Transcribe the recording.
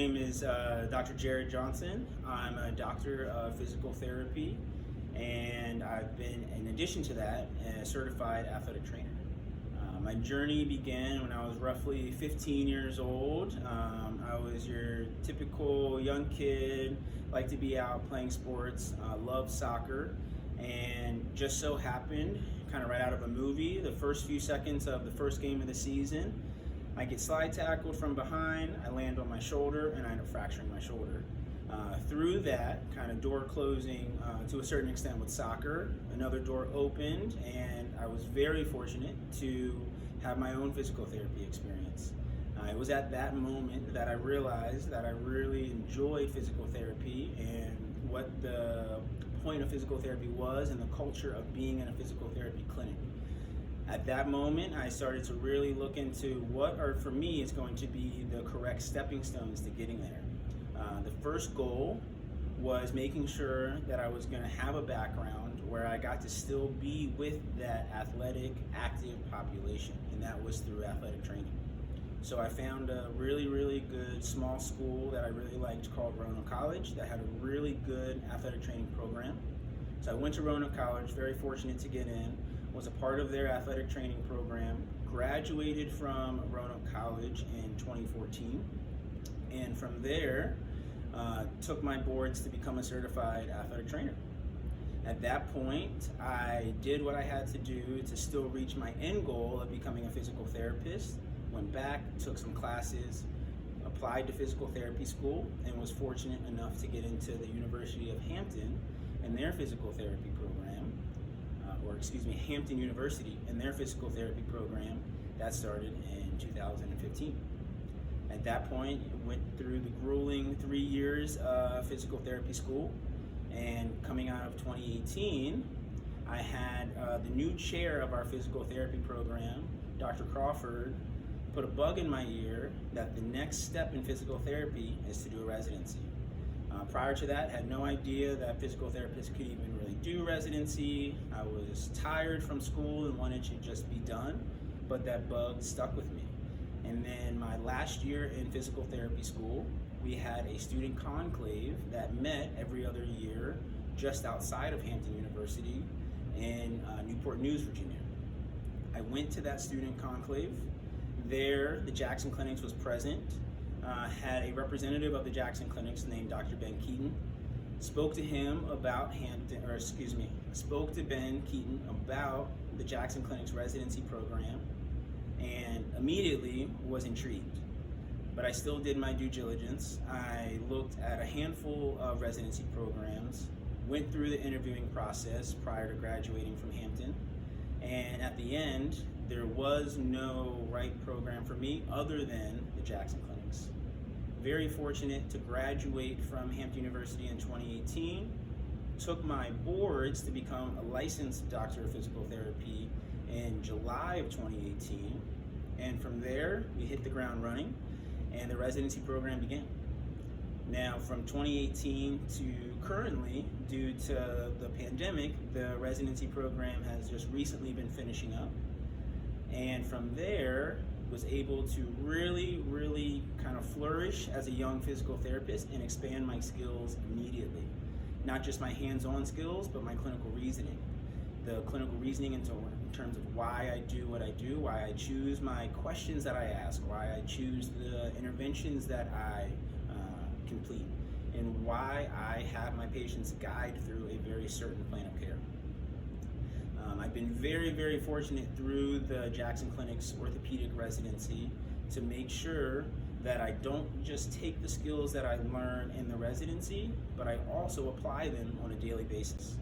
My name is Dr. Jared Johnson. I'm a doctor of physical therapy, and I've been, in addition to that, a certified athletic trainer. My journey began when I was roughly 15 years old. I was your typical young kid, like to be out playing sports, loved soccer, and just so happened, kind of right out of a movie, the first few seconds of the first game of the season, I get slide tackled from behind, I land on my shoulder, and I end up fracturing my shoulder. Through that, kind of door closing to a certain extent with soccer, another door opened, and I was very fortunate to have my own physical therapy experience. It was at that moment that I realized that I really enjoyed physical therapy and what the point of physical therapy was and the culture of being in a physical therapy clinic. At that moment, I started to really look into what are, for me, is going to be the correct stepping stones to getting there. The first goal was making sure that I was going to have a background where I got to still be with that athletic, active population, and that was through athletic training. So I found a really, really good small school that I really liked called Roanoke College that had a really good athletic training program. So I went to Roanoke College, very fortunate to get in, was a part of their athletic training program, graduated from Roanoke College in 2014, and from there took my boards to become a certified athletic trainer. At that point, I did what I had to do to still reach my end goal of becoming a physical therapist, went back, took some classes, applied to physical therapy school, and was fortunate enough to get into the University of Hampton and their physical therapy program, Hampton University and their physical therapy program that started in 2015. At that point, went through the grueling 3 years of physical therapy school, and coming out of 2018, I had the new chair of our physical therapy program, Dr. Crawford, put a bug in my ear that the next step in physical therapy is to do a residency. Prior to that, had no idea that physical therapists could even really do residency. I was tired from school and wanted to just be done, but that bug stuck with me. And then my last year in physical therapy school, we had a student conclave that met every other year just outside of Hampton University in Newport News, Virginia. I went to that student conclave. There, the Jackson Clinics was present. Had a representative of the Jackson Clinics named Dr. Ben Keaton. Spoke to Ben Keaton about the Jackson Clinics residency program, and immediately was intrigued. But I still did my due diligence. I looked at a handful of residency programs, went through the interviewing process prior to graduating from Hampton, and at the end, there was no right program for me other than the Jackson Clinics. Very fortunate to graduate from Hampton University in 2018, took my boards to become a licensed doctor of physical therapy in July of 2018, and from there, we hit the ground running, and the residency program began. Now, from 2018 to currently, due to the pandemic, the residency program has just recently been finishing up. And from there, was able to really, really kind of flourish as a young physical therapist and expand my skills immediately. Not just my hands-on skills, but my clinical reasoning. The clinical reasoning in terms of why I do what I do, why I choose my questions that I ask, why I choose the interventions that I complete, and why I have my patients guide through a very certain plan of care. I've been very, very fortunate through the Jackson Clinics orthopedic residency to make sure that I don't just take the skills that I learn in the residency, but I also apply them on a daily basis.